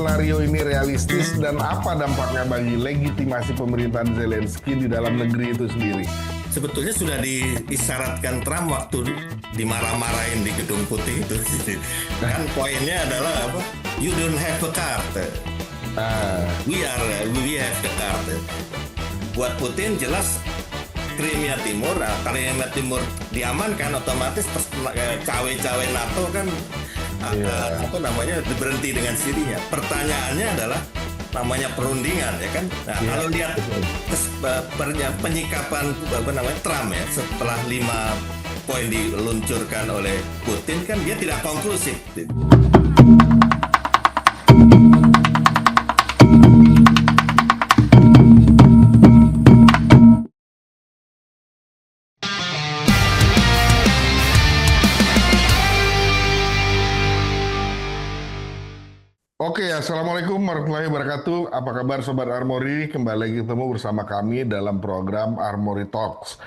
skenario ini realistis dan apa dampaknya bagi legitimasi pemerintahan Zelensky di dalam negeri itu sendiri? Sebetulnya sudah diisyaratkan Trump waktu dimarah-marahin di Gedung Putih itu. Kan poinnya adalah apa? You don't have a card. We have the card. Buat Putin jelas Crimea Timur, Crimea Timur diamankan otomatis cawe-cawe NATO kan apa namanya berhenti dengan sendirinya. Pertanyaannya adalah namanya perundingan ya kan. Nah, kalau lihat penyikapan apa namanya Trump ya setelah 5 poin diluncurkan oleh Putin kan dia tidak konklusif. Oke, Assalamualaikum warahmatullahi wabarakatuh. Apa kabar Sobat Armory? Kembali lagi ketemu bersama kami dalam program Armory Talks.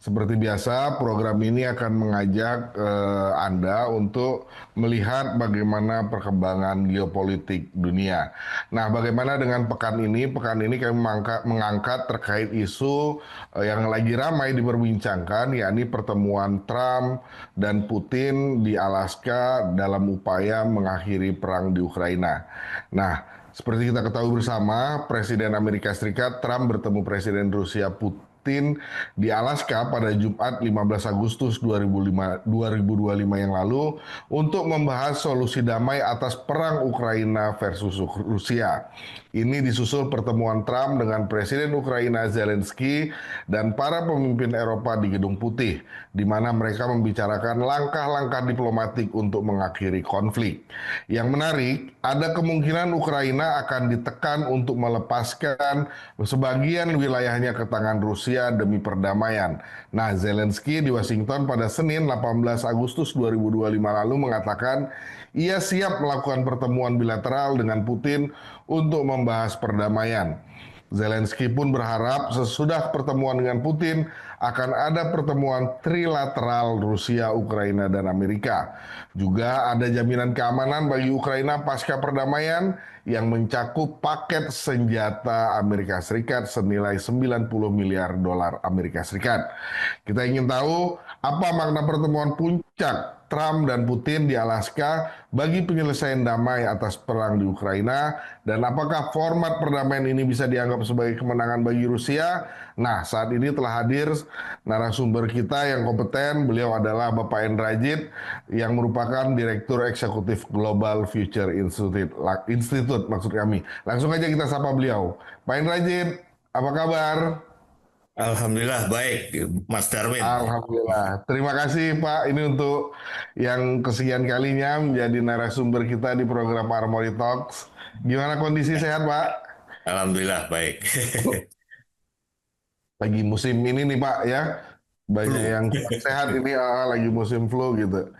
Seperti biasa, program ini akan mengajak Anda untuk melihat bagaimana perkembangan geopolitik dunia. Nah, bagaimana dengan pekan ini? Pekan ini kami mengangkat terkait isu yang lagi ramai diperbincangkan, yakni pertemuan Trump dan Putin di Alaska dalam upaya mengakhiri perang di Ukraina. Nah, seperti kita ketahui bersama, Presiden Amerika Serikat Trump bertemu Presiden Rusia Putin di Alaska pada Jumat 15 Agustus 2025 yang lalu untuk membahas solusi damai atas perang Ukraina versus Rusia. Ini disusul pertemuan Trump dengan Presiden Ukraina Zelensky dan para pemimpin Eropa di Gedung Putih, di mana mereka membicarakan langkah-langkah diplomatik untuk mengakhiri konflik. Yang menarik, ada kemungkinan Ukraina akan ditekan untuk melepaskan sebagian wilayahnya ke tangan Rusia demi perdamaian. Nah, Zelensky di Washington pada Senin 18 Agustus 2025 lalu mengatakan ia siap melakukan pertemuan bilateral dengan Putin untuk membahas perdamaian. Zelensky pun berharap sesudah pertemuan dengan Putin akan ada pertemuan trilateral Rusia, Ukraina, dan Amerika. Juga ada jaminan keamanan bagi Ukraina pasca perdamaian yang mencakup paket senjata Amerika Serikat senilai 90 miliar dolar Amerika Serikat. Kita ingin tahu apa makna pertemuan puncak Trump dan Putin di Alaska bagi penyelesaian damai atas perang di Ukraina, dan apakah format perdamaian ini bisa dianggap sebagai kemenangan bagi Rusia? Nah, saat ini telah hadir narasumber kita yang kompeten. Beliau adalah Bapak Endrajit yang merupakan Direktur Eksekutif Global Future Institute maksud kami. Langsung aja kita sapa beliau. Pak Endrajit, apa kabar? Alhamdulillah baik, Mas Darwin. Alhamdulillah. Terima kasih Pak, ini untuk yang kesekian kalinya menjadi narasumber kita di program Armory Talks. Gimana kondisi sehat Pak? Alhamdulillah baik. Lagi musim ini nih Pak ya, banyak yang sehat ini lagi musim flu gitu.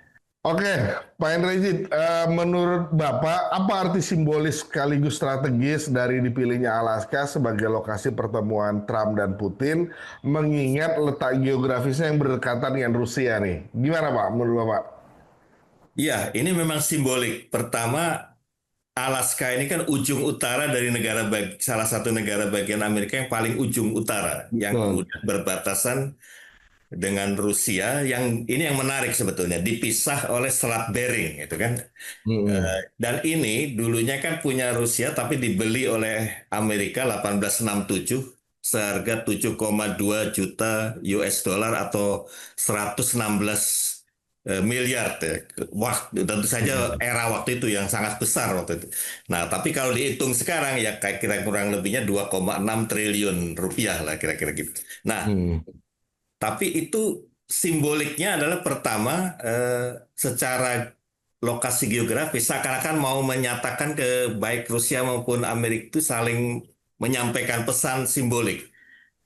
Oke, Pak Endrajit, menurut Bapak, apa arti simbolis sekaligus strategis dari dipilihnya Alaska sebagai lokasi pertemuan Trump dan Putin, mengingat letak geografisnya yang berdekatan dengan Rusia nih? Gimana Pak, menurut Bapak? Ya, ini memang simbolik. Pertama, Alaska ini kan ujung utara dari salah satu negara bagian Amerika yang paling ujung utara, yang Betul. kemudian berbatasan dengan Rusia. Yang ini yang menarik sebetulnya, dipisah oleh Selat Bering, itu kan. Hmm. Dan ini dulunya kan punya Rusia, tapi dibeli oleh Amerika 1867 seharga 7,2 juta US dollar atau 116 miliar. Wah, tentu saja era waktu itu yang sangat besar waktu itu. Nah, tapi kalau dihitung sekarang ya kayak kira kurang lebihnya 2,6 triliun rupiah lah kira-kira gitu. Nah, Hmm. tapi itu simboliknya adalah pertama secara lokasi geografis seakan-akan mau menyatakan ke baik Rusia maupun Amerika itu saling menyampaikan pesan simbolik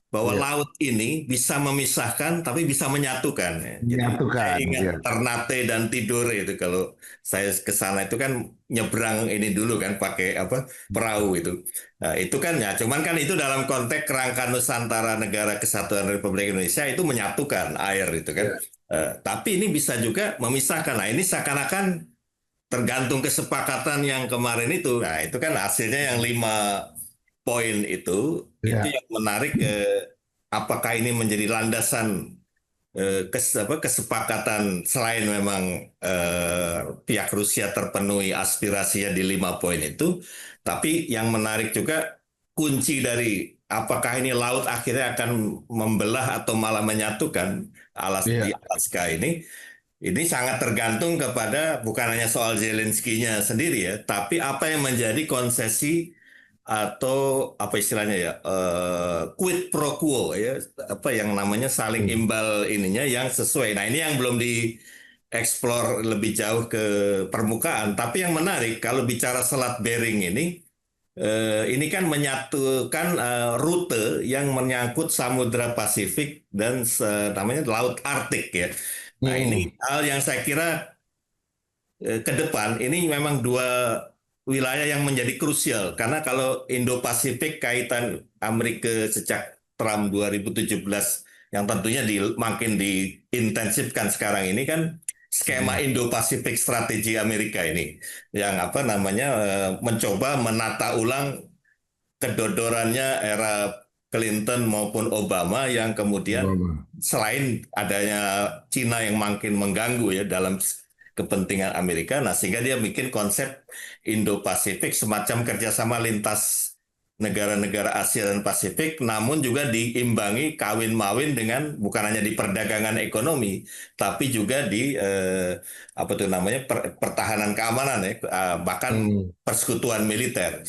bahwa Iya. laut ini bisa memisahkan tapi bisa menyatukan. Jadi saya Menyatukan, ingat ya. Ternate dan Tidore itu kalau saya ke sana itu kan nyebrang ini dulu kan pakai apa perahu itu. Nah, itu kan ya cuman kan itu dalam konteks kerangka Nusantara Negara Kesatuan Republik Indonesia itu menyatukan air itu kan. Iya. Tapi ini bisa juga memisahkan. Nah, ini seakan-akan tergantung kesepakatan yang kemarin itu. Nah, itu kan hasilnya yang 5 poin itu Ya, yang menarik. Apakah ini menjadi landasan kesepakatan selain memang pihak Rusia terpenuhi aspirasinya di 5 poin itu, tapi yang menarik juga kunci dari apakah ini laut akhirnya akan membelah atau malah menyatukan di iya. Alaska ini. Ini sangat tergantung kepada bukan hanya soal Zelensky-nya sendiri ya, tapi apa yang menjadi konsesi atau apa istilahnya ya, quid pro quo ya, apa yang namanya saling Hmm. imbal ininya yang sesuai. Nah ini yang belum dieksplor lebih jauh ke permukaan. Tapi yang menarik kalau bicara Selat Bering ini kan menyatukan rute yang menyangkut Samudra Pasifik dan namanya Laut Arktik ya. Nah, Hmm. ini hal yang saya kira ke depan ini memang dua wilayah yang menjadi krusial karena kalau Indo-Pasifik kaitan Amerika sejak Trump 2017 yang tentunya makin diintensifkan sekarang ini kan skema Hmm. Indo-Pasifik strategi Amerika ini yang apa namanya mencoba menata ulang kedodorannya era Clinton maupun Obama yang kemudian Obama. selain adanya Cina yang makin mengganggu ya dalam kepentingan Amerika, nah sehingga dia bikin konsep Indo-Pasifik semacam kerjasama lintas negara-negara Asia dan Pasifik, namun juga diimbangi kawin-mawin dengan bukan hanya di perdagangan ekonomi, tapi juga di apa tuh namanya pertahanan keamanan ya, bahkan Hmm. persekutuan militer.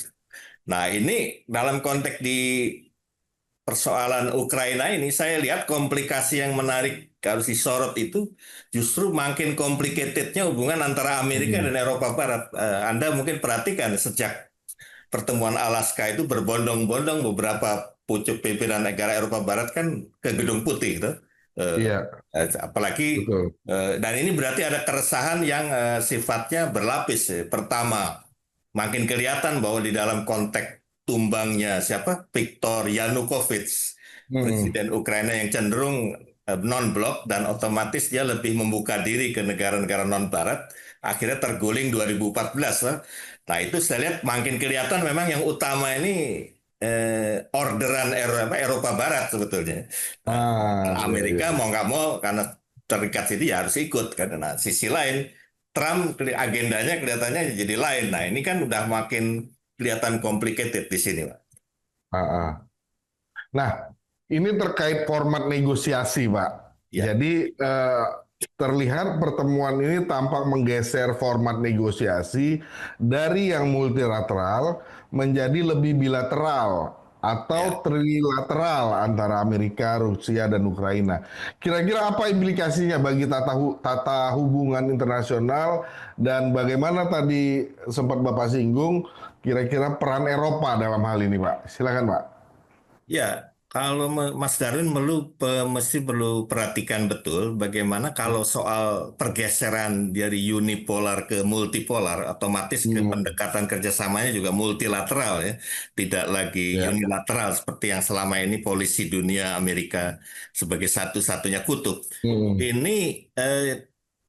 Nah, ini dalam konteks di persoalan Ukraina ini, saya lihat komplikasi yang menarik harus disorot itu justru makin complicatednya hubungan antara Amerika Hmm. dan Eropa Barat. Anda mungkin perhatikan sejak pertemuan Alaska itu berbondong-bondong beberapa pucuk pimpinan negara Eropa Barat kan ke Gedung Putih gitu. Eh, Iya, apalagi betul. dan ini berarti ada keresahan yang sifatnya berlapis. Pertama, makin kelihatan bahwa di dalam konteks tumbangnya siapa Viktor Yanukovych, Hmm. presiden Ukraina yang cenderung non-blok dan otomatis dia lebih membuka diri ke negara-negara non-barat, akhirnya terguling 2014. Nah itu saya lihat makin kelihatan memang yang utama ini orderan Eropa Barat sebetulnya. Nah, Iya, iya. Amerika mau nggak mau karena terikat sini ya harus ikut kan. Nah, sisi lain Trump agendanya kelihatannya jadi lain. Nah, ini kan udah makin kelihatan complicated di sini, Pak. Ah, ah. Nah, ini terkait format negosiasi, Pak. Ya, Jadi terlihat pertemuan ini tampak menggeser format negosiasi dari yang multilateral menjadi lebih bilateral ya. atau trilateral antara Amerika, Rusia, dan Ukraina. Kira-kira apa implikasinya bagi tata hubungan internasional dan bagaimana tadi sempat Bapak singgung, kira-kira peran Eropa dalam hal ini, Pak? Silakan, Pak. Ya, kalau Mas Darwin mesti perlu perhatikan betul bagaimana kalau soal pergeseran dari unipolar ke multipolar, otomatis ke Hmm, pendekatan kerjasamanya juga multilateral ya, tidak lagi ya. unilateral seperti yang selama ini polisi dunia Amerika sebagai satu-satunya kutub. Hmm, Ini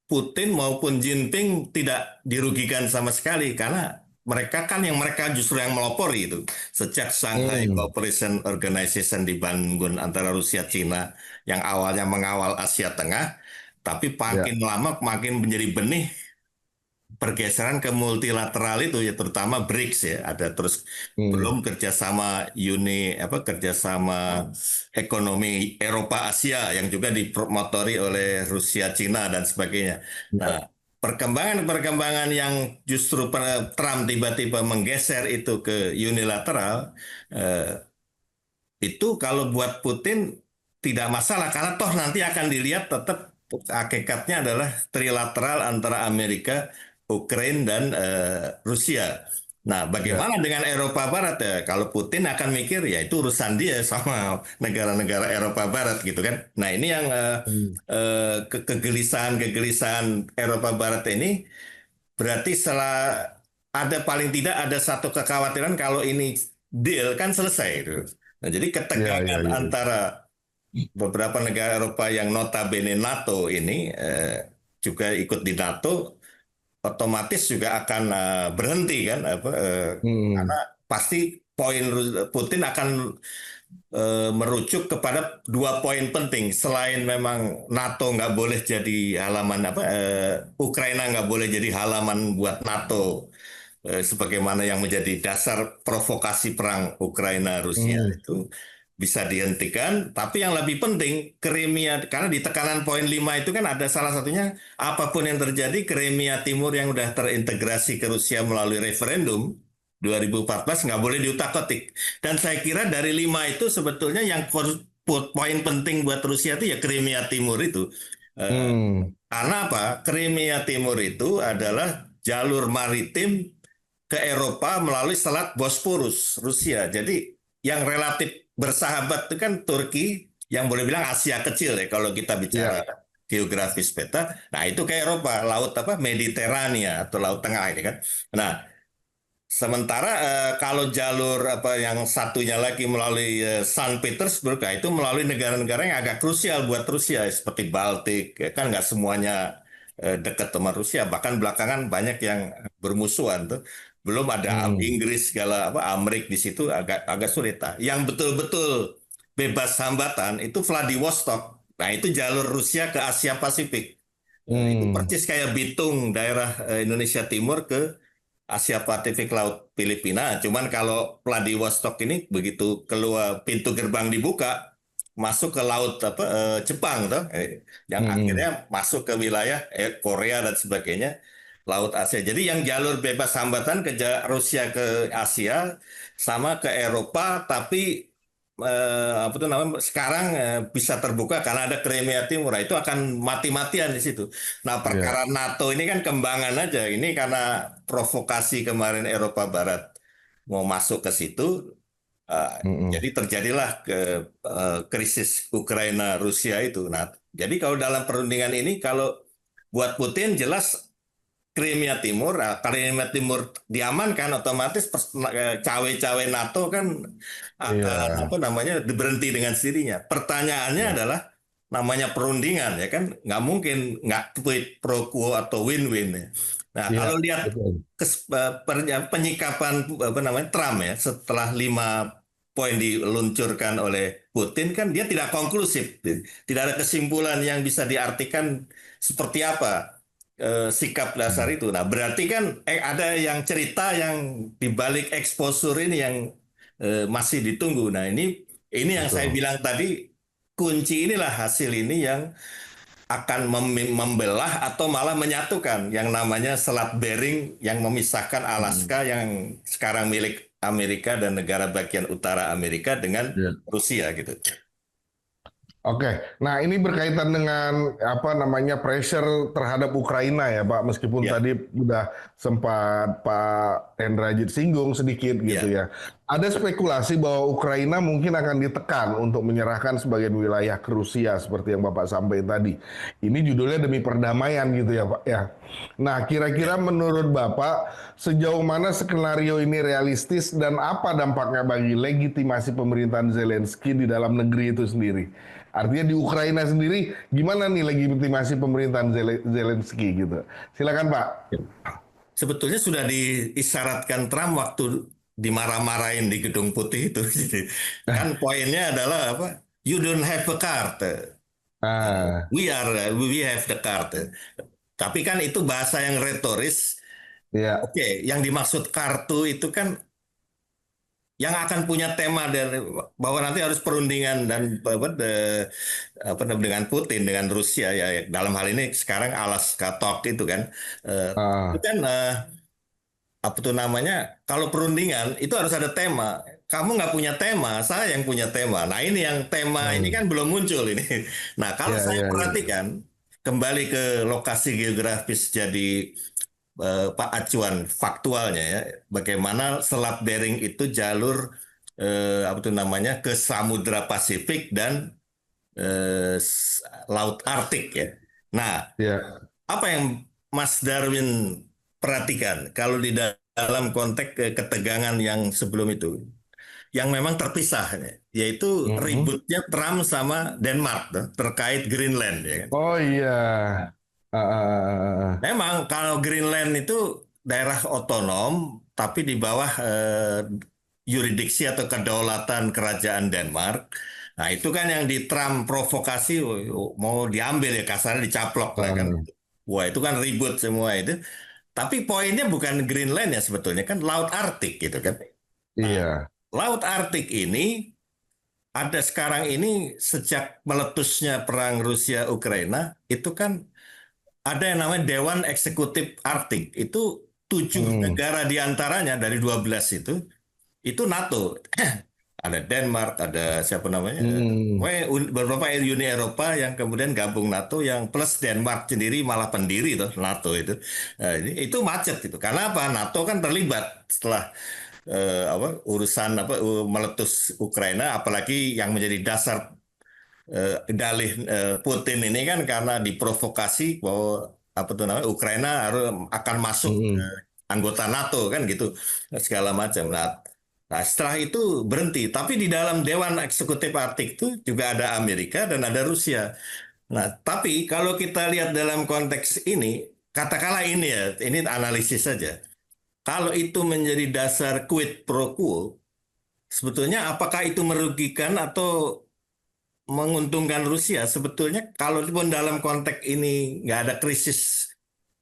Putin maupun Jinping tidak dirugikan sama sekali karena mereka justru yang melopori itu sejak Shanghai hmm, Cooperation Organization dibangun antara Rusia Cina yang awalnya mengawal Asia Tengah tapi ya. makin lama makin menjadi benih pergeseran ke multilateral itu ya terutama BRICS ya ada terus Hmm, belum kerjasama ekonomi Eropa Asia yang juga dipromotori oleh Rusia Cina dan sebagainya. ya. Nah, perkembangan-perkembangan yang justru Trump tiba-tiba menggeser itu ke unilateral eh, itu kalau buat Putin tidak masalah karena toh nanti akan dilihat tetap hakikatnya adalah trilateral antara Amerika, Ukraina dan Rusia. Nah, Ya. bagaimana dengan Eropa Barat ya? Kalau Putin akan mikir ya itu urusan dia sama negara-negara Eropa Barat gitu kan. Nah, ini yang Hmm, kegelisahan-kegelisahan Eropa Barat ini berarti setelah ada paling tidak ada satu kekhawatiran kalau ini deal kan selesai itu. Nah, jadi ya, ya, ketegangan ya. antara beberapa negara Eropa yang notabene NATO ini juga ikut di NATO otomatis juga akan berhenti kan, karena Hmm. pasti poin Putin akan merujuk kepada dua poin penting. Selain memang NATO nggak boleh jadi halaman Ukraina nggak boleh jadi halaman buat NATO, sebagaimana yang menjadi dasar provokasi perang Ukraina Rusia Hmm. itu bisa dihentikan. Tapi yang lebih penting, Crimea, karena di tekanan poin 5 itu kan ada salah satunya, apapun yang terjadi, Crimea Timur yang udah terintegrasi ke Rusia melalui referendum 2014 nggak boleh diutak-atik. Dan saya kira dari 5 itu sebetulnya yang poin penting buat Rusia itu ya Crimea Timur itu. Eh, Hmm. karena apa? Crimea Timur itu adalah jalur maritim ke Eropa melalui Selat Bosporus, Rusia. Jadi yang relatif bersahabat itu kan Turki, yang boleh bilang Asia kecil ya kalau kita bicara Ya. geografis peta. Nah itu ke Eropa, laut apa Mediterania atau Laut Tengah ini kan. Nah, sementara kalau jalur apa yang satunya lagi melalui Saint Petersburg, nah, itu melalui negara-negara yang agak krusial buat Rusia seperti Baltik, ya kan nggak semuanya dekat sama Rusia, bahkan belakangan banyak yang bermusuhan tuh. Belum ada Hmm. Inggris segala apa Amerika di situ agak agak sulit. Nah, yang betul-betul bebas hambatan itu Vladivostok. Nah, itu jalur Rusia ke Asia Pasifik. Itu Hmm. persis kayak Bitung daerah Indonesia Timur ke Asia Pasifik Laut Filipina. Cuman kalau Vladivostok ini begitu keluar pintu gerbang dibuka, masuk ke laut Jepang tuh, yang Hmm. akhirnya masuk ke wilayah Korea dan sebagainya, Laut Asia. Jadi yang jalur bebas hambatan ke Rusia ke Asia sama ke Eropa, tapi apa tuh namanya sekarang bisa terbuka karena ada Crimea Timur. Nah, itu akan mati-matian di situ. Nah, Ya. perkara NATO ini kan kembangan aja. Ini karena provokasi kemarin Eropa Barat mau masuk ke situ, Hmm. jadi terjadilah krisis Ukraina Rusia itu. Nah, jadi kalau dalam perundingan ini, kalau buat Putin jelas Crimea Timur diamankan, otomatis cawe-cawe NATO kan akan Iya. apa namanya berhenti dengan sendirinya. Pertanyaannya Ya. adalah namanya perundingan ya kan nggak mungkin nggak quid pro quo atau win-win ya. Nah Iya. kalau lihat Betul. penyikapan apa namanya Trump ya setelah 5 poin diluncurkan oleh Putin kan dia tidak konklusif, tidak ada kesimpulan yang bisa diartikan seperti apa sikap dasar Hmm. itu. Nah, berarti kan ada yang cerita yang dibalik eksposur ini yang masih ditunggu. Nah, ini yang saya Betul. bilang tadi kunci inilah hasil ini yang akan membelah atau malah menyatukan yang namanya Selat Bering yang memisahkan Hmm. Alaska yang sekarang milik Amerika dan negara bagian utara Amerika dengan Ya. Rusia gitu. Oke, nah ini berkaitan dengan apa namanya pressure terhadap Ukraina ya Pak, meskipun Ya, tadi udah sempat Pak Hendrajit singgung sedikit gitu ya, ya. Ada spekulasi bahwa Ukraina mungkin akan ditekan untuk menyerahkan sebagian wilayah ke Rusia seperti yang Bapak sampaikan tadi. Ini judulnya demi perdamaian gitu ya Pak ya. Nah, kira-kira ya. menurut Bapak sejauh mana skenario ini realistis dan apa dampaknya bagi legitimasi pemerintahan Zelensky di dalam negeri itu sendiri? Artinya di Ukraina sendiri gimana nih legitimasi pemerintahan Zelensky gitu. Silakan Pak. Sebetulnya sudah diisyaratkan Trump waktu dimarah-marahin di Gedung Putih itu. Kan poinnya adalah apa? You don't have a card. Ah, We have the card. Tapi kan itu bahasa yang retoris. ya, Oke, yang dimaksud kartu itu kan yang akan punya tema dari bahwa nanti harus perundingan dan dengan Putin dengan Rusia ya dalam hal ini sekarang Alaska Talk itu kan itu ah, kan apa tuh namanya kalau perundingan itu harus ada tema. Kamu nggak punya tema, saya yang punya tema. Nah ini yang tema ini hmm, kan belum muncul ini. Nah kalau ya, saya ya, ya, perhatikan kembali ke lokasi geografis jadi Pak acuan faktualnya ya, bagaimana Selat Bering itu jalur apa tuh namanya ke Samudra Pasifik dan Laut Arktik ya. Nah ya, apa yang Mas Darwin perhatikan kalau di dalam konteks ketegangan yang sebelum itu, yang memang terpisah, yaitu mhm. ributnya Trump sama Denmark tuh, terkait Greenland, ya kan? Oh iya, Memang kalau Greenland itu daerah otonom, tapi di bawah yurisdiksi atau kedaulatan kerajaan Denmark. Nah itu kan yang di Trump provokasi, mau diambil ya kasarnya dicaplok lah kan. Ah, Wah itu kan ribut semua itu. Tapi poinnya bukan Greenland ya sebetulnya kan Laut Arktik gitu kan. Nah iya. Laut Arktik ini ada sekarang ini sejak meletusnya perang Rusia Ukraina itu kan ada yang namanya Dewan Eksekutif Arktik. Itu 7 Hmm. negara diantaranya dari 12 itu NATO. Ada Denmark, ada siapa namanya? Hmm. Pokoknya beberapa Uni Eropa yang kemudian gabung NATO, yang plus Denmark sendiri malah pendiri tuh NATO itu. Nah, itu macet itu. Karena apa? NATO kan terlibat setelah urusan meletus Ukraina, apalagi yang menjadi dasar dalih Putin ini kan karena diprovokasi bahwa apa tuh namanya Ukraina harus akan masuk Hmm. anggota NATO kan gitu segala macam. Nah, setelah itu berhenti. Tapi di dalam Dewan Eksekutif Arktik itu juga ada Amerika dan ada Rusia. Nah, tapi kalau kita lihat dalam konteks ini, katakanlah ini ya, ini analisis saja. Kalau itu menjadi dasar quid pro quo, sebetulnya apakah itu merugikan atau menguntungkan Rusia? Sebetulnya kalau pun dalam konteks ini nggak ada krisis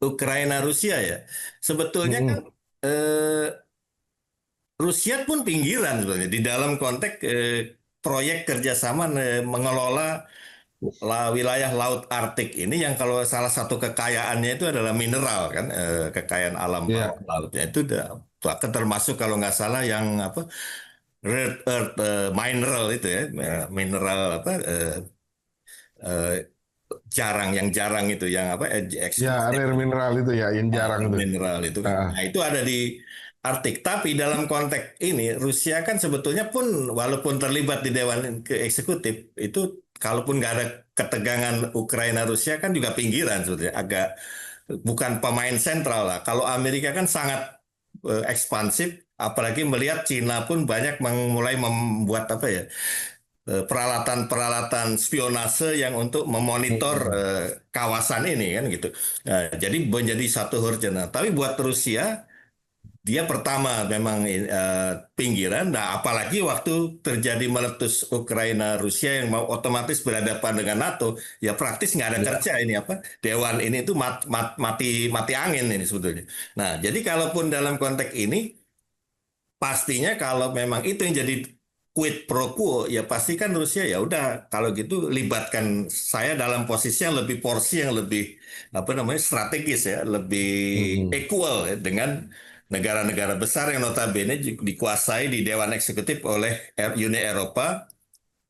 Ukraina Rusia ya, sebetulnya kan Hmm. eh, Rusia pun pinggiran sebenarnya di dalam konteks proyek kerjasama mengelola wilayah Laut Arktik ini yang kalau salah satu kekayaannya itu adalah mineral kan, kekayaan alam bawah Iya. lautnya itu udah bahkan termasuk kalau nggak salah yang apa rare earth mineral itu ya, mineral apa eh, jarang yang jarang itu yang apa Ya, eksklusif. rare mineral itu ya, yang Nah, jarang tuh. mineral itu kan. Ah, Nah, itu ada di Arktik. Tapi dalam konteks ini, Rusia kan sebetulnya pun walaupun terlibat di Dewan Eksekutif, itu kalaupun nggak ada ketegangan Ukraina-Rusia kan juga pinggiran sebetulnya. Agak bukan pemain sentral lah. Kalau Amerika kan sangat ekspansif, apalagi melihat Cina pun banyak mulai membuat apa ya, peralatan-peralatan spionase yang untuk memonitor hmm. kawasan ini kan gitu. Nah, jadi menjadi satu hurjana. Tapi buat Rusia dia pertama memang pinggiran. Nah, apalagi waktu terjadi meletus Ukraina Rusia yang mau otomatis berhadapan dengan NATO, ya praktis nggak ada Ya. kerja ini apa Dewan ini itu mati mati angin ini sebetulnya. Nah, jadi kalaupun dalam konteks ini pastinya kalau memang itu yang jadi quid pro quo ya pasti kan Rusia ya udah kalau gitu libatkan saya dalam posisi yang lebih porsi yang lebih apa namanya strategis ya lebih Hmm. equal ya, dengan negara-negara besar yang notabene dikuasai di Dewan Eksekutif oleh Uni Eropa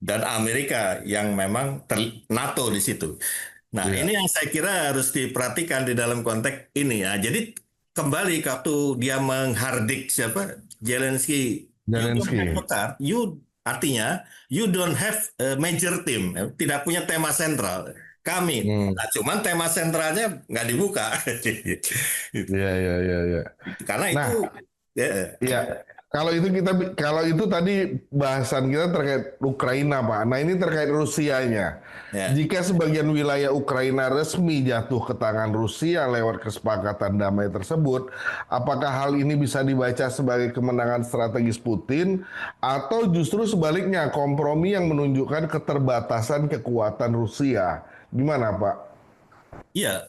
dan Amerika yang memang NATO di situ. Nah, ini Iya. yang saya kira harus diperhatikan di dalam konteks ini ya. Jadi kembali waktu dia menghardik siapa Zelensky, you don't have a Zelensky. card, you artinya you don't have a major team, tidak punya tema sentral. Kami, Hmm. nah, cuman tema sentralnya nggak dibuka, Iya, iya, iya, iya. karena Nah, itu ya, iya, kalau itu tadi bahasan kita terkait Ukraina, Pak. Nah, ini terkait Rusianya. ya. Jika sebagian wilayah Ukraina resmi jatuh ke tangan Rusia lewat kesepakatan damai tersebut, apakah hal ini bisa dibaca sebagai kemenangan strategis Putin atau justru sebaliknya kompromi yang menunjukkan keterbatasan kekuatan Rusia? Gimana, Pak? Iya,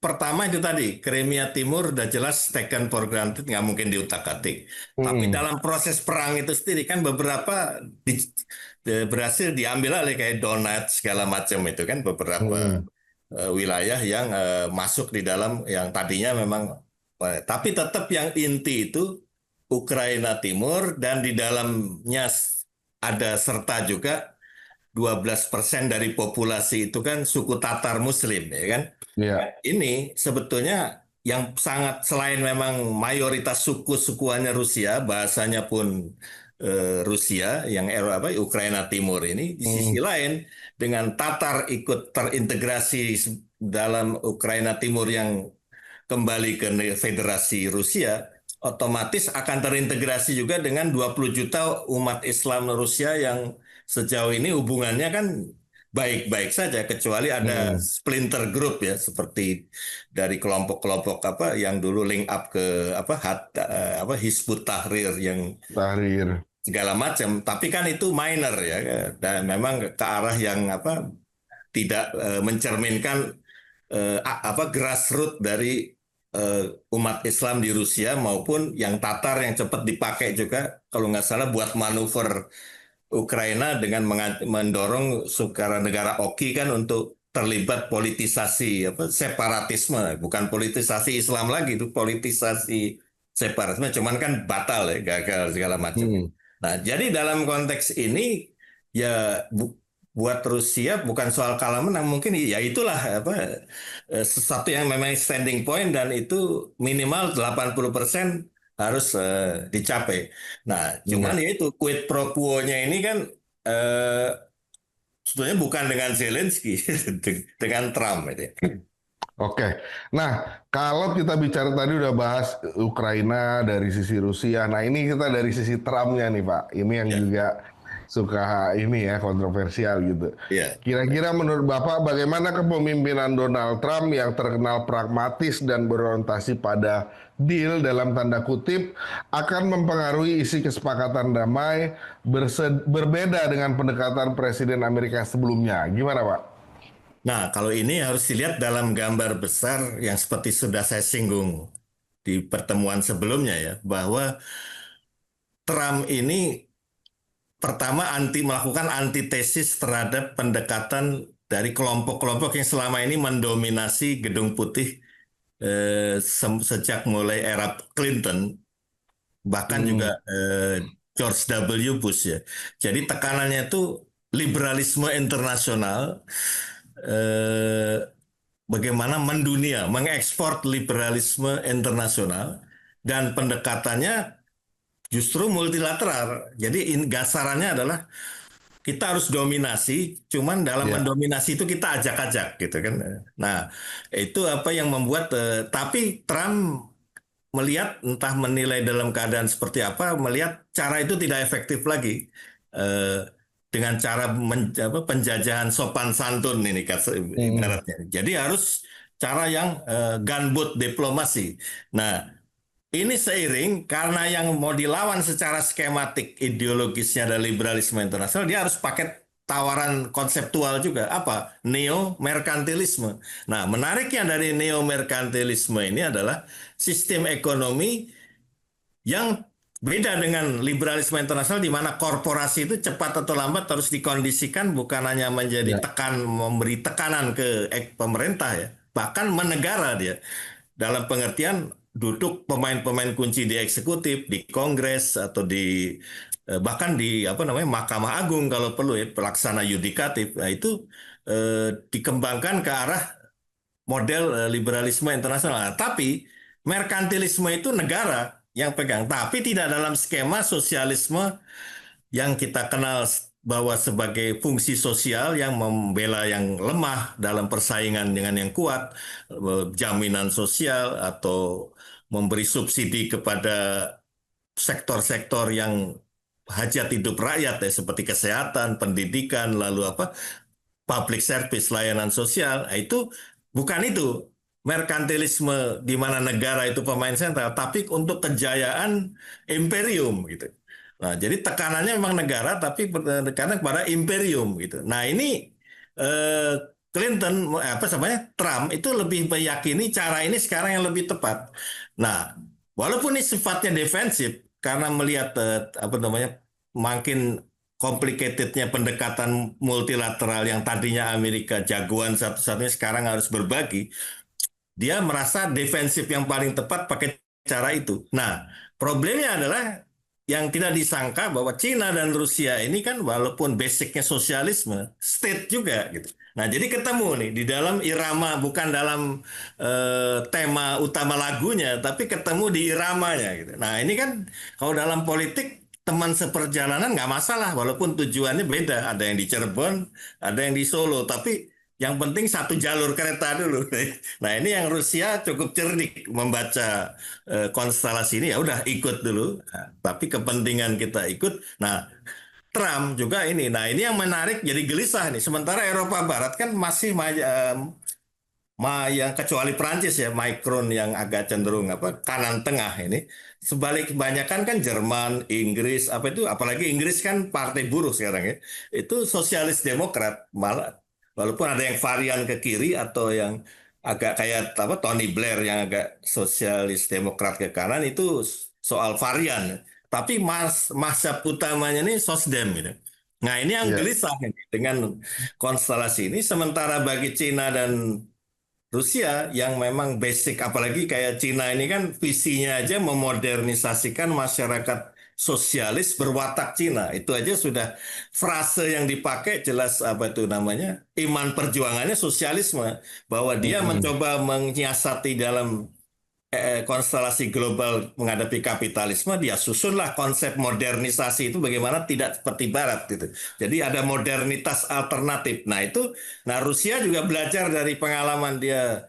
pertama itu tadi, Crimea Timur udah jelas taken for granted, nggak mungkin diutak-atik. Tapi Hmm. dalam proses perang itu sendiri kan beberapa berhasil diambil alih kayak Donetsk segala macam itu kan beberapa Hmm. wilayah yang masuk di dalam yang tadinya memang, tapi tetap yang inti itu Ukraina Timur dan di dalamnya ada serta juga 12% dari populasi itu kan suku Tatar Muslim ya kan. Ya. Ini sebetulnya yang sangat selain memang mayoritas suku-sukuannya Rusia, bahasanya pun Rusia yang Ukraina Timur ini di sisi Hmm. lain dengan Tatar ikut terintegrasi dalam Ukraina Timur yang kembali ke Federasi Rusia, otomatis akan terintegrasi juga dengan 20 juta umat Islam Rusia yang sejauh ini hubungannya kan baik-baik saja kecuali ada Hmm, splinter group ya seperti dari kelompok-kelompok apa yang dulu link up ke apa Hizbut Tahrir yang Tahrir. segala macam, tapi kan itu minor ya, dan memang ke arah yang apa tidak mencerminkan apa grassroots dari umat Islam di Rusia maupun yang Tatar yang cepat dipakai juga kalau nggak salah buat manuver Ukraina dengan mendorong negara Oki kan untuk terlibat politisasi apa separatisme, bukan politisasi Islam lagi, itu politisasi separatisme, cuman kan batal ya, gagal segala macam. Hmm. Nah, jadi dalam konteks ini ya buat Rusia bukan soal kalah menang, mungkin ya itulah apa sesuatu yang memang standing point dan itu minimal 80% harus dicapai. Nah, cuman Iya. ya itu quid pro quo-nya ini kan eh, sebetulnya bukan dengan Zelensky, dengan Trump itu. Oke, nah kalau kita bicara tadi udah bahas Ukraina dari sisi Rusia, nah ini kita dari sisi Trumpnya nih Pak, ini yang Ya, juga suka ini ya kontroversial gitu. ya. Kira-kira menurut Bapak bagaimana kepemimpinan Donald Trump yang terkenal pragmatis dan berorientasi pada deal dalam tanda kutip akan mempengaruhi isi kesepakatan damai berbeda dengan pendekatan Presiden Amerika sebelumnya? Gimana Pak? Nah, kalau ini harus dilihat dalam gambar besar yang seperti sudah saya singgung di pertemuan sebelumnya ya, bahwa Trump ini pertama melakukan antitesis terhadap pendekatan dari kelompok-kelompok yang selama ini mendominasi Gedung Putih sejak mulai era Clinton, bahkan Hmm, juga George W. Bush ya. Jadi tekanannya itu liberalisme internasional, eh, bagaimana mendunia, mengekspor liberalisme internasional, dan pendekatannya justru multilateral. Jadi gasarannya adalah kita harus dominasi, cuman dalam ya. mendominasi itu kita ajak-ajak gitu kan. Nah, itu apa yang membuat tapi Trump melihat entah menilai dalam keadaan seperti apa, melihat cara itu tidak efektif lagi dengan cara penjajahan sopan santun ini Hmm, ibaratnya. Jadi harus cara yang gunboat diplomasi. Nah, ini seiring karena yang mau dilawan secara skematik ideologisnya ada liberalisme internasional, dia harus pakai tawaran konseptual juga. Apa? Neo-merkantilisme. Nah, menariknya dari neo-merkantilisme ini adalah sistem ekonomi yang beda dengan liberalisme internasional di mana korporasi itu cepat atau lambat harus dikondisikan bukan hanya menjadi ya. memberi tekanan ke pemerintah ya, bahkan menegara dia dalam pengertian duduk pemain-pemain kunci di eksekutif, di Kongres atau di bahkan di apa namanya Mahkamah Agung kalau perlu ya pelaksana yudikatif. Nah, itu dikembangkan ke arah model liberalisme internasional. Nah, tapi merkantilisme itu negara yang pegang, tapi tidak dalam skema sosialisme yang kita kenal bahwa sebagai fungsi sosial yang membela yang lemah dalam persaingan dengan yang kuat, jaminan sosial atau memberi subsidi kepada sektor-sektor yang hajat hidup rakyat ya seperti kesehatan, pendidikan, lalu apa public service, layanan sosial, nah, itu bukan itu merkantilisme di mana negara itu pemain sentral, tapi untuk kejayaan imperium gitu. Nah, jadi tekanannya memang negara, tapi tekanan kepada imperium gitu. Nah, ini eh, Clinton, apa namanya, Trump itu lebih meyakini cara ini sekarang yang lebih tepat. Nah, walaupun ini sifatnya defensif, karena melihat apa namanya, makin complicatednya pendekatan multilateral yang tadinya Amerika jagoan satu-satunya sekarang harus berbagi, dia merasa defensif yang paling tepat pakai cara itu. Nah, problemnya adalah yang tidak disangka bahwa Cina dan Rusia ini kan walaupun basicnya sosialisme, state juga gitu. Nah, jadi ketemu nih di dalam irama, bukan dalam tema utama lagunya, tapi ketemu di iramanya gitu. Nah, ini kan kalau dalam politik teman seperjalanan nggak masalah, walaupun tujuannya beda. Ada yang di Cirebon, ada yang di Solo, tapi yang penting satu jalur kereta dulu. Nah, ini yang Rusia cukup cerdik membaca konstelasi ini, ya udah ikut dulu. Nah, tapi kepentingan kita ikut. Nah, Trump juga ini. Nah, ini yang menarik jadi gelisah nih. Sementara Eropa Barat kan masih yang kecuali Prancis ya, Macron yang agak cenderung kanan tengah ini. Sebalik kebanyakan kan Jerman, Inggris, apa itu, apalagi Inggris kan partai buruh sekarang ya. Itu sosialis demokrat malah, walaupun ada yang varian ke kiri atau yang agak kayak Tony Blair yang agak sosialis demokrat ke kanan itu soal varian. Tapi mazhab utamanya ini Sosdem gitu. Nah ini yang Iya. gelisah ini dengan konstelasi ini. Sementara bagi Cina dan Rusia yang memang basic, apalagi kayak Cina ini kan visinya aja memodernisasikan masyarakat sosialis berwatak Cina. Itu aja sudah frase yang dipakai jelas apa itu namanya, iman perjuangannya sosialisme, bahwa dia Mm-mm. mencoba menyiasati dalam konstelasi global menghadapi kapitalisme, dia susunlah konsep modernisasi itu bagaimana tidak seperti Barat gitu. Jadi ada modernitas alternatif. Nah Rusia juga belajar dari pengalaman dia,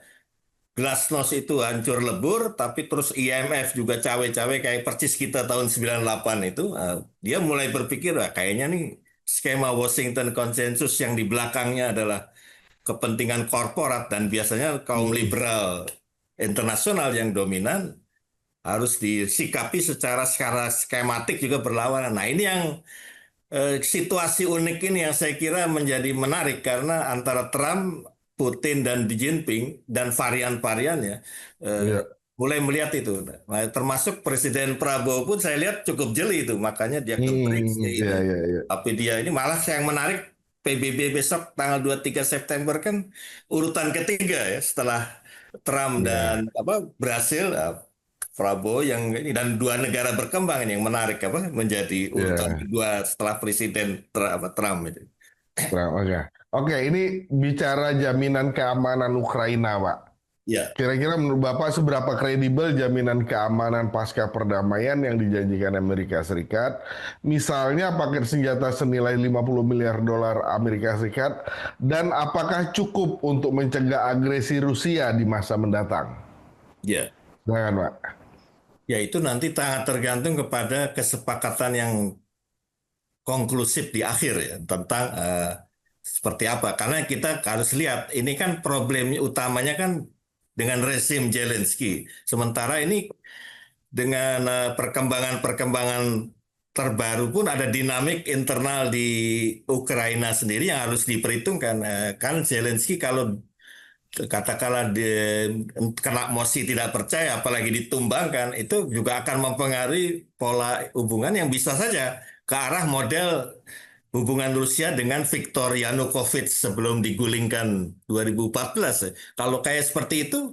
Glasnost itu hancur lebur, tapi terus IMF juga cawe-cawe kayak persis kita tahun 98 itu, dia mulai berpikir, kayaknya nih skema Washington Consensus yang di belakangnya adalah kepentingan korporat dan biasanya kaum Mm-mm. liberal internasional yang dominan harus disikapi secara skematik juga berlawanan. Nah ini yang situasi unik ini yang saya kira menjadi menarik karena antara Trump, Putin dan Xi Jinping dan varian-variannya eh, Iya. mulai melihat itu. Nah, termasuk Presiden Prabowo pun saya lihat cukup jeli itu, makanya dia ke BRICS ke Iya, ini. iya, iya. Tapi dia ini malah yang menarik, PBB besok tanggal 23 September kan urutan ketiga ya setelah Trump dan Iya. berhasil, Prabowo yang ini, dan dua negara berkembang ini yang menarik menjadi urutan Iya. kedua setelah Presiden Trump itu. Nah, oke. Oke, ini bicara jaminan keamanan Ukraina, Pak. Ya, Kira-kira menurut Bapak seberapa kredibel jaminan keamanan pasca perdamaian yang dijanjikan Amerika Serikat? Misalnya paket senjata senilai 50 miliar dolar Amerika Serikat dan apakah cukup untuk mencegah agresi Rusia di masa mendatang? ya, Jangan, Pak. ya itu nanti sangat tergantung kepada kesepakatan yang konklusif di akhir ya tentang seperti apa. Karena kita harus lihat ini kan problem utamanya kan dengan rezim Zelensky. Sementara ini dengan perkembangan-perkembangan terbaru pun ada dinamik internal di Ukraina sendiri yang harus diperhitungkan. Kan Zelensky kalau katakanlah kena mosi tidak percaya, apalagi ditumbangkan, itu juga akan mempengaruhi pola hubungan yang bisa saja ke arah model hubungan Rusia dengan Viktor Yanukovych sebelum digulingkan 2014. Kalau kayak seperti itu,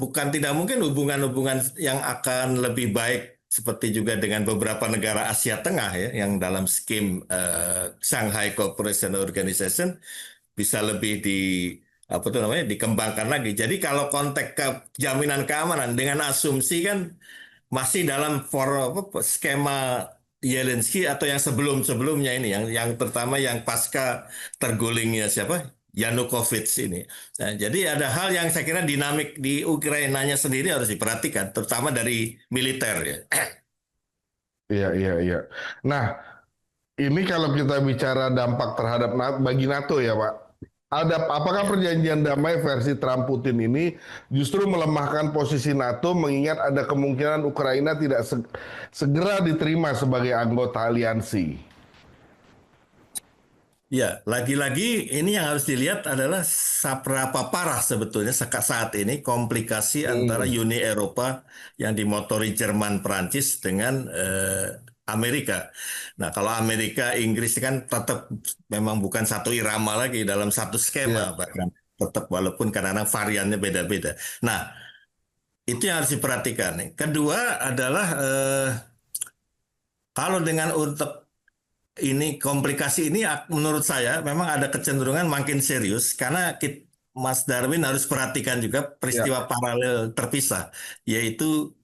bukan tidak mungkin hubungan-hubungan yang akan lebih baik seperti juga dengan beberapa negara Asia Tengah ya, yang dalam skim Shanghai Cooperation Organization bisa lebih apa tuh namanya dikembangkan lagi. Jadi kalau konteks jaminan keamanan dengan asumsi kan masih dalam skema Zelensky atau yang sebelum-sebelumnya ini, yang pertama yang pasca tergulingnya siapa? Yanukovych ini. Nah, jadi ada hal yang saya kira dinamik di Ukrainanya sendiri harus diperhatikan, terutama dari militer ya. Iya, iya, iya. Nah, ini kalau kita bicara dampak terhadap bagi NATO ya, Pak. Apakah Ya. perjanjian damai versi Trump Putin ini justru melemahkan posisi NATO mengingat ada kemungkinan Ukraina tidak segera diterima sebagai anggota aliansi? Ya, lagi-lagi ini yang harus dilihat adalah seberapa parah sebetulnya saat ini komplikasi antara Hmm, Uni Eropa yang dimotori Jerman, Prancis dengan Amerika. Nah, kalau Amerika, Inggris kan tetap memang bukan satu irama lagi dalam satu skema, iya, bahkan tetap walaupun kadang-kadang variannya beda-beda. Nah, itu yang harus diperhatikan nih. Kedua adalah kalau dengan untuk ini komplikasi ini menurut saya memang ada kecenderungan makin serius karena Mas Darwin harus perhatikan juga iya, peristiwa paralel terpisah, yaitu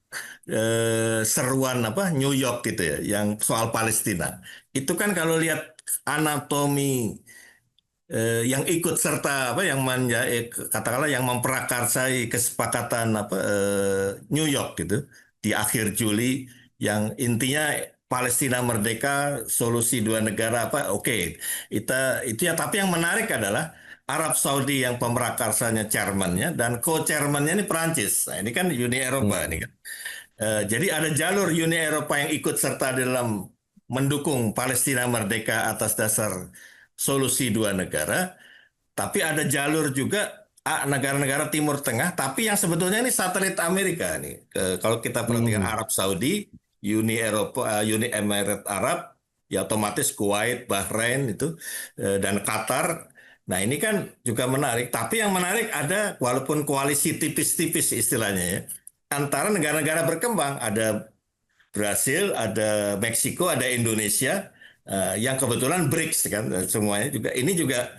seruan New York gitu ya yang soal Palestina. Itu kan kalau lihat anatomi yang ikut serta katakanlah yang memprakarsai kesepakatan New York gitu di akhir Juli, yang intinya Palestina merdeka, solusi dua negara apa? Oke, itu ya. Tapi yang menarik adalah Arab Saudi yang pemerakarsanya chairman-nya dan co-chairman-nya ini Perancis. Nah, ini kan Uni Eropa ini Hmm. kan. Jadi ada jalur Uni Eropa yang ikut serta dalam mendukung Palestina merdeka atas dasar solusi dua negara. Tapi ada jalur juga negara-negara Timur Tengah, tapi yang sebetulnya ini satelit Amerika nih. Kalau kita perhatikan Hmm. Arab Saudi, Uni Eropa, Uni Emirat Arab, ya otomatis Kuwait, Bahrain itu, dan Qatar. Nah ini kan juga menarik. Tapi yang menarik ada walaupun koalisi tipis-tipis istilahnya ya, antara negara-negara berkembang. Ada Brasil, ada Meksiko, ada Indonesia, yang kebetulan BRICS kan, semuanya juga. Ini juga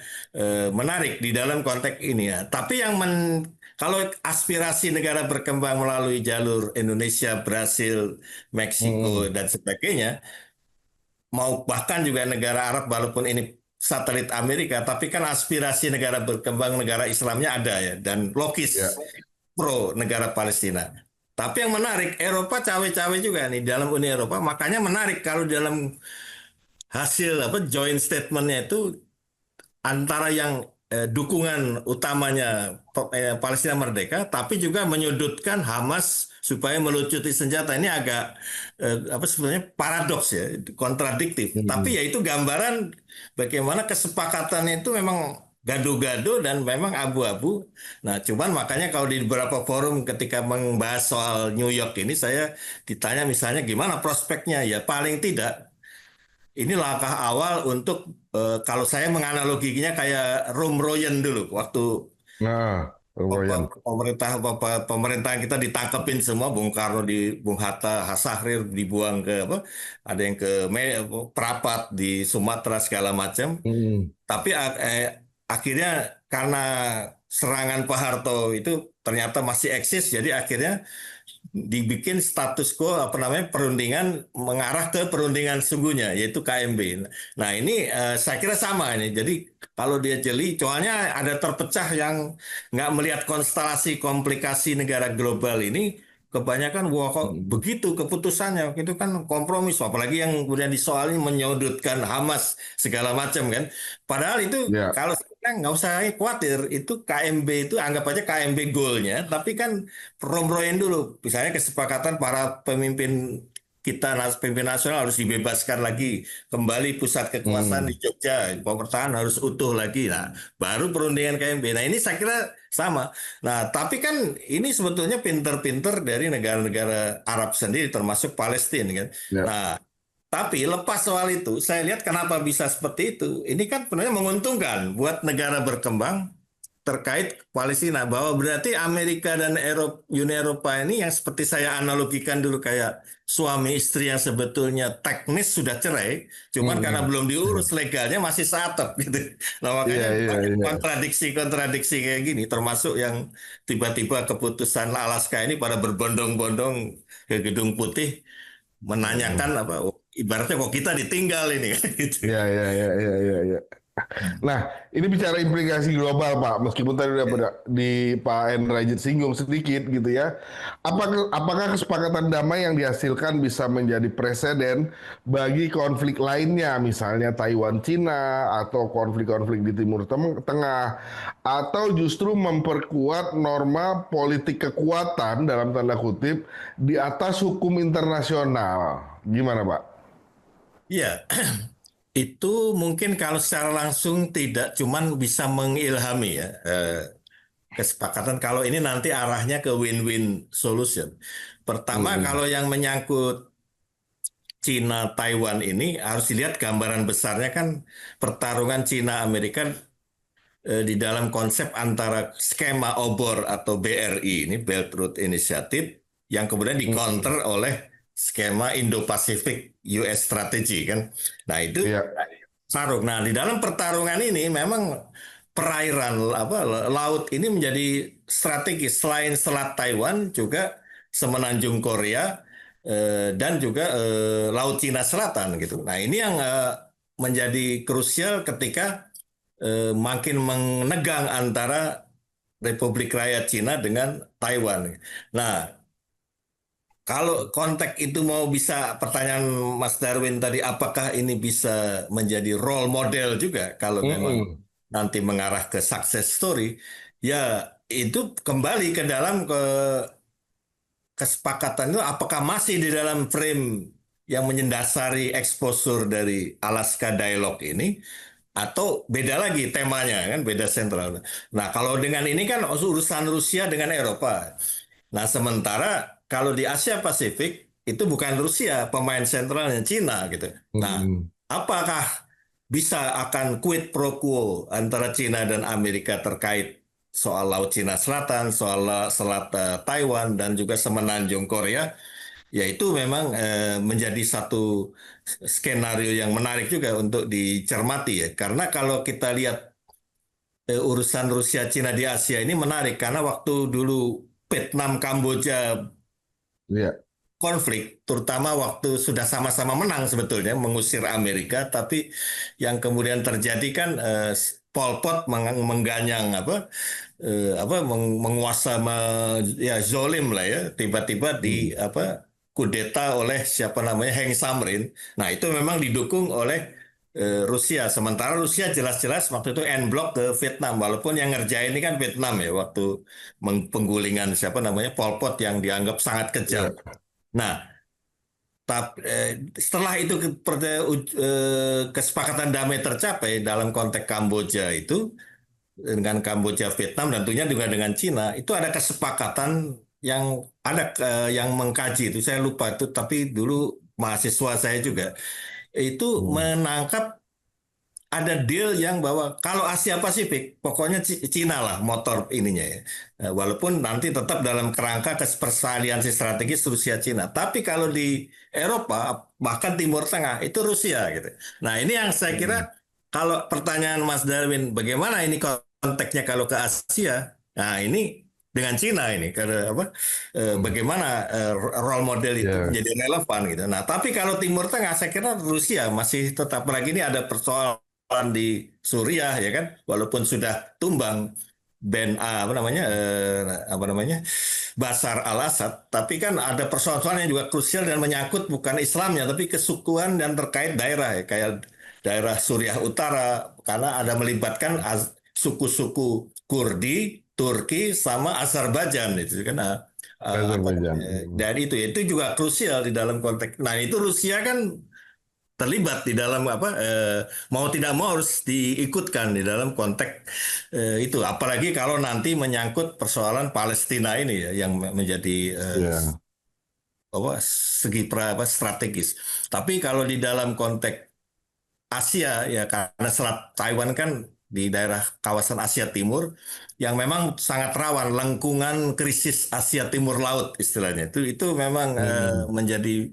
menarik di dalam konteks ini ya. Tapi kalau aspirasi negara berkembang melalui jalur Indonesia, Brasil, Meksiko Hmm. dan sebagainya, mau bahkan juga negara Arab walaupun ini satelit Amerika, tapi kan aspirasi negara berkembang, negara Islamnya ada ya, dan Ya. logis pro negara Palestina. Tapi yang menarik, Eropa cawe-cawe juga nih dalam Uni Eropa. Makanya menarik kalau dalam hasil apa joint statementnya itu antara yang dukungan utamanya Palestina merdeka, tapi juga menyudutkan Hamas supaya melucuti senjata. Ini agak apa sebenarnya paradoks ya, kontradiktif. Tapi Hmm. ya itu gambaran bagaimana kesepakatannya itu memang gaduh-gaduh dan memang abu-abu. Nah, cuman makanya kalau di beberapa forum ketika membahas soal New York ini, saya ditanya misalnya gimana prospeknya, ya paling tidak ini langkah awal untuk kalau saya menganaloginya kayak Rum Royen dulu waktu Nah, Royan. pemerintahan kita ditangkepin semua, Bung Karno di Bung Hatta, Hasahrir dibuang ke apa? Ada yang ke Prapat di Sumatera segala macam. Hmm. Tapi akhirnya karena serangan Pak Harto itu ternyata masih eksis, jadi akhirnya dibikin status quo apa namanya perundingan mengarah ke perundingan sungguhnya yaitu KMB. Nah ini saya kira sama ini. Jadi kalau dia jeli, soalnya ada terpecah yang nggak melihat konstelasi komplikasi negara global ini. Kebanyakan wah kok Hmm. begitu keputusannya itu kan kompromis, apalagi yang kemudian disoalin menyudutkan Hamas segala macam kan. Padahal itu Ya. kalau sekarang nggak usah khawatir, itu KMB itu anggap aja KMB goalnya, tapi kan rombroin dulu. Misalnya kesepakatan para pemimpin kita, pemimpin nasional harus dibebaskan lagi. Kembali pusat kekuasaan di Hmm. Jogja. Pemerintahan harus utuh lagi. Nah, baru perundingan KMB. Nah, ini saya kira sama. Nah, tapi kan ini sebetulnya pinter-pinter dari negara-negara Arab sendiri, termasuk Palestina kan. Ya. Nah, tapi lepas soal itu, saya lihat kenapa bisa seperti itu. Ini kan sebenarnya menguntungkan buat negara berkembang terkait Palestina, bahwa berarti Amerika dan Uni Eropa ini yang seperti saya analogikan dulu kayak suami istri yang sebetulnya teknis sudah cerai, cuman karena Hmm. belum diurus legalnya masih satep gitu. Nah Iya, makanya iya, banyak iya. kontradiksi-kontradiksi kayak gini, termasuk yang tiba-tiba keputusan Alaska ini pada berbondong-bondong ke Gedung Putih Hmm. menanyakan apa, ibaratnya kok kita ditinggal ini kan gitu. Iya, iya, iya, iya, iya, iya. Nah, ini bicara implikasi global, Pak. Meskipun tadi udah di Pak Enrajit singgung sedikit gitu ya. Apakah kesepakatan damai yang dihasilkan bisa menjadi presiden bagi konflik lainnya, misalnya Taiwan Cina atau konflik-konflik di Timur Tengah, atau justru memperkuat norma politik kekuatan dalam tanda kutip di atas hukum internasional? Gimana, Pak? Iya, itu mungkin kalau secara langsung tidak cuman bisa mengilhami ya kesepakatan. Kalau ini nanti arahnya ke win-win solution. Pertama, Hmm. kalau yang menyangkut Cina Taiwan ini harus dilihat gambaran besarnya kan pertarungan Cina Amerika di dalam konsep antara skema obor atau BRI ini Belt Road Initiative yang kemudian Hmm. dikonter oleh skema Indo-Pacific US Strategy kan. Nah, itu Iya. sarung. Nah, di dalam pertarungan ini memang perairan apa laut ini menjadi strategis selain Selat Taiwan juga Semenanjung Korea dan juga Laut Cina Selatan gitu. Nah, ini yang menjadi krusial ketika makin menegang antara Republik Rakyat Cina dengan Taiwan. Nah, Kalau konteks itu mau bisa pertanyaan Mas Darwin tadi, apakah ini bisa menjadi role model juga kalau memang Mm-mm. nanti mengarah ke success story, ya itu kembali ke dalam kesepakatan itu apakah masih di dalam frame yang menyendasari exposure dari Alaska Dialogue ini atau beda lagi temanya kan beda sentral. Nah, kalau dengan ini kan urusan Rusia dengan Eropa. Nah, sementara kalau di Asia Pasifik itu bukan Rusia, pemain sentralnya Cina gitu. Nah, Mm-mm. apakah bisa akan quid pro quo antara Cina dan Amerika terkait soal Laut Cina Selatan, soal Selat Taiwan dan juga Semenanjung Korea? Ya itu memang menjadi satu skenario yang menarik juga untuk dicermati ya. Karena kalau kita lihat urusan Rusia Cina di Asia ini menarik karena waktu dulu Vietnam Kamboja Iya. konflik, terutama waktu sudah sama-sama menang sebetulnya mengusir Amerika, tapi yang kemudian terjadi kan Pol Pot mengganyang menguasa ya zolim lah ya, tiba-tiba di Mm. kudeta oleh siapa namanya Heng Samrin. Nah itu memang didukung oleh Rusia. Sementara Rusia jelas-jelas waktu itu en blok ke Vietnam, walaupun yang ngerjain ini kan Vietnam ya waktu penggulingan siapa namanya Pol Pot yang dianggap sangat kejam. Iya. Nah, setelah itu kesepakatan damai tercapai dalam konteks Kamboja itu dengan Kamboja, Vietnam, dan tentunya juga dengan Cina itu ada kesepakatan yang ada yang mengkaji itu saya lupa itu tapi dulu mahasiswa saya juga itu Mm. menangkap ada deal yang bahwa kalau Asia Pasifik pokoknya Cina lah motor ininya ya. Walaupun nanti tetap dalam kerangka persaliansi strategis Rusia Cina. Tapi kalau di Eropa bahkan Timur Tengah itu Rusia gitu. Nah, ini yang saya Mm. kira kalau pertanyaan Mas Darwin bagaimana ini konteksnya kalau ke Asia? Nah, ini dengan Cina ini karena Mm. bagaimana role model itu Iya. menjadi relevan gitu. Nah, tapi kalau Timur Tengah saya kira Rusia masih tetap lagi ini ada persoalan di Suriah ya kan walaupun sudah tumbang apa namanya Bashar al-Assad tapi kan ada persoalan yang juga krusial dan menyangkut bukan Islamnya tapi kesukuan dan terkait daerah ya kayak daerah Suriah Utara karena ada melibatkan suku-suku Kurdi, Turki sama Azerbaijan itu kan Azerbaijan. Mm. dan itu juga krusial di dalam konteks. Nah itu Rusia kan terlibat di dalam mau tidak mau harus diikutkan di dalam konteks itu apalagi kalau nanti menyangkut persoalan Palestina ini ya yang menjadi Iya. strategis. Tapi kalau di dalam konteks Asia ya karena Selat Taiwan kan di daerah kawasan Asia Timur yang memang sangat rawan lengkungan krisis Asia Timur Laut istilahnya itu memang Mm. menjadi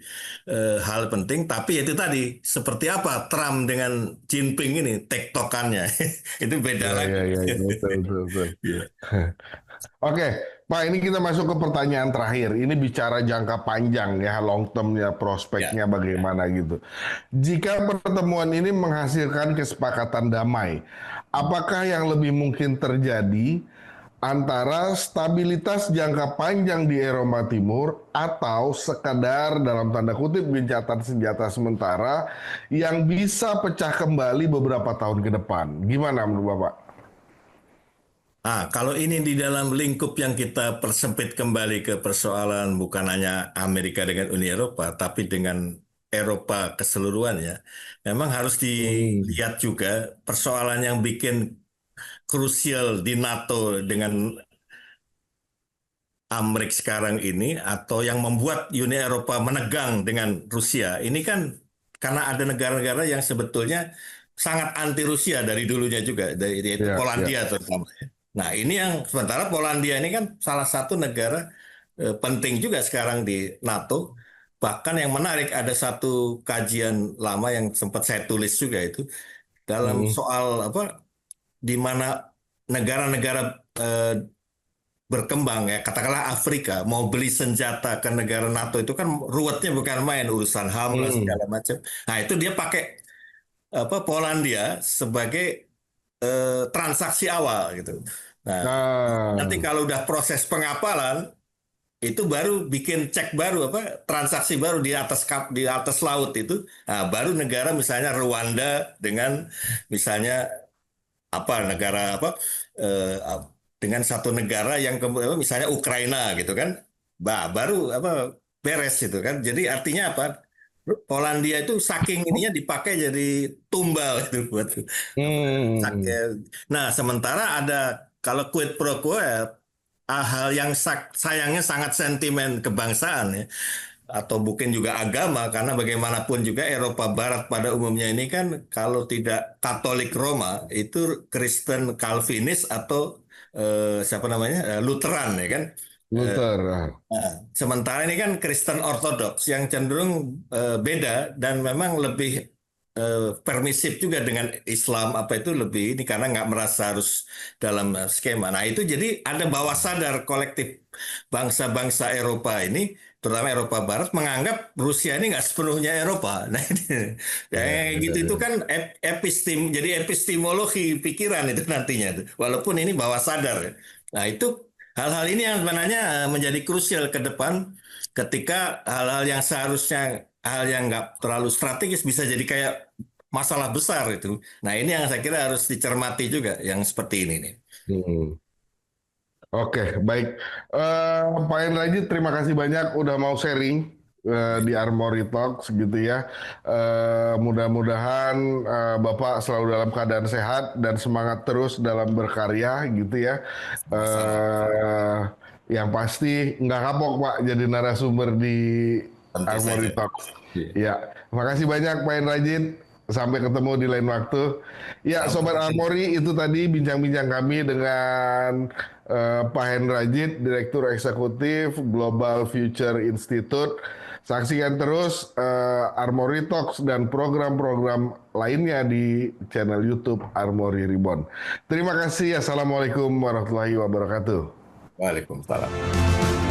hal penting tapi itu tadi seperti apa Trump dengan Jinping ini tektokannya itu beda Iya, iya, lagi. iya, betul, betul, betul. Iya. Oke, Pak, ini kita masuk ke pertanyaan terakhir. Ini bicara jangka panjang ya, long term-nya, Ya. prospeknya bagaimana gitu. Jika pertemuan ini menghasilkan kesepakatan damai, apakah yang lebih mungkin terjadi antara stabilitas jangka panjang di Eropa Timur atau sekadar dalam tanda kutip gencatan senjata sementara yang bisa pecah kembali beberapa tahun ke depan? Gimana menurut Bapak? Kalau ini di dalam lingkup yang kita persempit kembali ke persoalan bukan hanya Amerika dengan Uni Eropa, tapi dengan Eropa keseluruhannya, memang harus Hmm, dilihat juga persoalan yang bikin krusial di NATO dengan Amerika sekarang ini, atau yang membuat Uni Eropa menegang dengan Rusia. Ini kan karena ada negara-negara yang sebetulnya sangat anti Rusia dari dulunya juga, yaitu ya, ya. Polandia terutama. Nah, ini yang sementara Polandia ini kan salah satu negara penting juga sekarang di NATO. Bahkan yang menarik ada satu kajian lama yang sempat saya tulis juga itu dalam Hmm, soal di mana negara-negara berkembang ya katakanlah Afrika mau beli senjata ke negara NATO itu kan ruwetnya bukan main urusan HAM lah hmm. segala macam. Nah, itu dia pakai Polandia sebagai transaksi awal gitu. Nah, nanti Nah, kalau udah proses pengapalan itu baru bikin cek baru apa transaksi baru di atas laut itu. Nah, baru negara misalnya Rwanda dengan misalnya apa negara apa eh, dengan satu negara yang misalnya Ukraina gitu kan, baru apa beres gitu kan. Jadi artinya apa? Polandia itu saking ininya dipakai jadi tumbal itu buat apa, Hmm. sakit. Nah, sementara ada kalau quid pro quo ya, hal yang sayangnya sangat sentimen kebangsaan ya atau mungkin juga agama karena bagaimanapun juga Eropa Barat pada umumnya ini kan kalau tidak Katolik Roma itu Kristen Calvinis atau siapa namanya Lutheran ya kan. Eh, Luther. Sementara ini kan Kristen Ortodoks yang cenderung beda dan memang lebih permisif juga dengan Islam apa itu lebih ini karena nggak merasa harus dalam skema. Nah itu jadi ada bawah sadar kolektif bangsa-bangsa Eropa ini, terutama Eropa Barat menganggap Rusia ini nggak sepenuhnya Eropa. Nah ini, ya, Ya, kayak gitu ya, itu ya. kan jadi epistemologi pikiran itu nantinya, walaupun ini bawah sadar. Nah itu hal-hal ini yang sebenarnya menjadi krusial ke depan ketika hal-hal yang seharusnya hal yang nggak terlalu strategis bisa jadi kayak masalah besar itu. Nah ini yang saya kira harus dicermati juga yang seperti ini nih. Hmm. Oke, baik. Pak Endrajit, terima kasih banyak udah mau sharing di Armory Talks gitu ya. Mudah-mudahan Bapak selalu dalam keadaan sehat dan semangat terus dalam berkarya gitu ya. Masalah Eh, yang pasti nggak kapok Pak jadi narasumber di tentu Armory saja. Talks. Iya. Ya, makasih banyak Pak Endrajit. Sampai ketemu di lain waktu. Ya, Sobat Sampai. Armory, itu tadi bincang-bincang kami dengan Pak Hendrajit, Direktur Eksekutif Global Future Institute. Saksikan terus Armory Talks dan program-program lainnya di channel YouTube Armory Reborn. Terima kasih. Assalamualaikum warahmatullahi wabarakatuh. Waalaikumsalam.